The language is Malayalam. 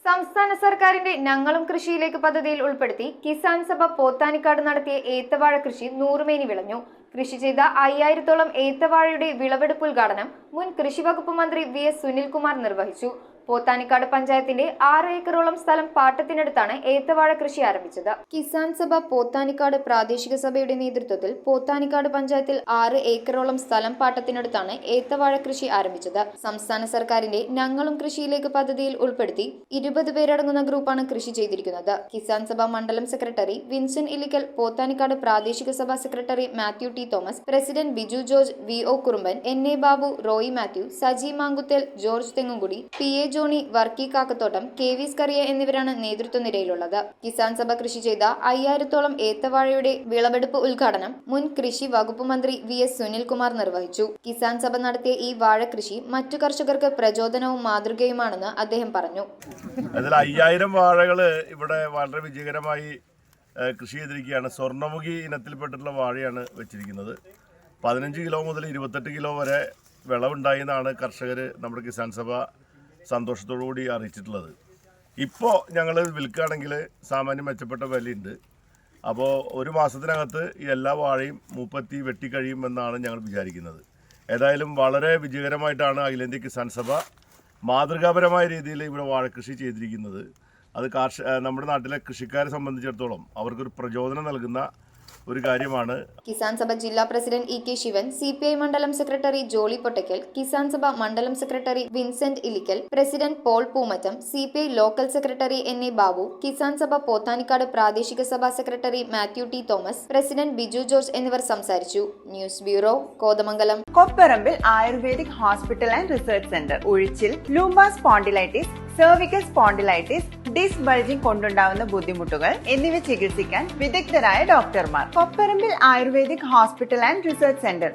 സംസ്ഥാന സർക്കാരിന്റെ ഞങ്ങളും കൃഷിയിലേക്ക് പദ്ധതിയിൽ ഉൾപ്പെടുത്തി കിസാൻ സഭ പോത്താനിക്കാട് നടത്തിയ ഏത്തവാഴ കൃഷി നൂറുമേനി വിളഞ്ഞു. കൃഷി ചെയ്ത 5000-ഓളം ഏത്തവാഴയുടെ വിളവെടുപ്പ് ഉദ്ഘാടനം മുൻ കൃഷി വകുപ്പ് മന്ത്രി VS സുനിൽകുമാർ നിർവഹിച്ചു. പോത്താനിക്കാട് പഞ്ചായത്തിന്റെ 6 ഏക്കറോളം സ്ഥലം പാട്ടത്തിനടുത്താണ് ഏത്തവാഴ കൃഷി ആരംഭിച്ചത്. കിസാൻ സഭ പോത്താനിക്കാട് പ്രാദേശിക സഭയുടെ നേതൃത്വത്തിൽ പോത്താനിക്കാട് പഞ്ചായത്തിൽ 6 ഏക്കറോളം സ്ഥലം പാട്ടത്തിനടുത്താണ് ഏത്തവാഴ കൃഷി ആരംഭിച്ചത്. സംസ്ഥാന സർക്കാരിന്റെ ഞങ്ങളും കൃഷിയിലേക്ക് പദ്ധതിയിൽ ഉൾപ്പെടുത്തി 20 പേരടങ്ങുന്ന ഗ്രൂപ്പാണ് കൃഷി ചെയ്തിരിക്കുന്നത്. കിസാൻ സഭ മണ്ഡലം സെക്രട്ടറി വിൻസെന്റ് ഇല്ലിക്കൽ, പോത്താനിക്കാട് പ്രാദേശിക സഭാ secretary Mathew T Thomas, president Biju George, VO Kurumban, NA Babu, Roy Mathew, Saji Mankuthel, George Thengumkudi, PA Johny, Varkey Kakkathottam, KV Scaria എന്നിവരാണ് നേതൃത്വ നിരയിലുള്ളത്. കിസാൻ സഭ കൃഷി ചെയ്ത 5000-ഓളം ഏത്തവാഴയുടെ വിളവെടുപ്പ് ഉദ്ഘാടനം മുൻ കൃഷി വകുപ്പ് മന്ത്രി VS സുനിൽകുമാർ നിർവഹിച്ചു. കിസാൻ സഭ നടത്തിയ ഈ വാഴ കൃഷി മറ്റു കർഷകർക്ക് പ്രചോദനവും മാതൃകയുമാണെന്ന് അദ്ദേഹം പറഞ്ഞു. അതിൽ 5000 വാഴകള് ഇവിടെ വളരെ വിജയകരമായി കൃഷി ചെയ്തിരിക്കുകയാണ്. സ്വർണ്ണമുഖി ഇനത്തിൽപ്പെട്ടിട്ടുള്ള വാഴയാണ് വെച്ചിരിക്കുന്നത്. 15 കിലോ മുതൽ 28 കിലോ വരെ വിളവുണ്ടായെന്നാണ് കർഷകർ നമ്മുടെ കിസാൻ സഭ സന്തോഷത്തോടുകൂടി അറിയിച്ചിട്ടുള്ളത്. ഇപ്പോൾ ഞങ്ങൾ വിൽക്കുകയാണെങ്കിൽ സാമാന്യം മെച്ചപ്പെട്ട വിലയുണ്ട്. അപ്പോൾ ഒരു മാസത്തിനകത്ത് ഈ എല്ലാ വാഴയും മൂപ്പത്തി വെട്ടിക്കഴിയുമെന്നാണ് ഞങ്ങൾ വിചാരിക്കുന്നത്. ഏതായാലും വളരെ വിജയകരമായിട്ടാണ് അഖിലേന്ത്യാ കിസാൻ സഭ മാതൃകാപരമായ രീതിയിൽ ഇവിടെ വാഴക്കൃഷി ചെയ്തിരിക്കുന്നത്. അത് നമ്മുടെ നാട്ടിലെ കൃഷിക്കാരെ സംബന്ധിച്ചിടത്തോളം അവർക്കൊരു പ്രചോദനം നൽകുന്ന ഒരു കാര്യമാണ്. കിസാൻ സഭ ജില്ലാ പ്രസിഡന്റ് EK ശിവൻ, CPI മണ്ഡലം സെക്രട്ടറി ജോളി പൊട്ടയ്ക്കൽ, കിസാൻ സഭ മണ്ഡലം secretary Vincent Illikkal, president Paul Poomattam, CPI local secretary NA Babu, Kisan Sabha Pothanikkad പ്രാദേശിക സഭാ secretary Mathew T Thomas, president Biju George എന്നിവർ സംസാരിച്ചു. News bureau, Kothamangalam. Kopparambil ayurvedic hospital and research centre. ഉഴിച്ചിൽ, lumbar spondylitis, cervical spondylitis, disc bulging കൊണ്ടുണ്ടാവുന്ന ബുദ്ധിമുട്ടുകൾ എന്നിവ ചികിത്സിക്കാൻ വിദഗ്ധരായ ഡോക്ടർമാർ. Kopparambil ayurvedic hospital and research centre,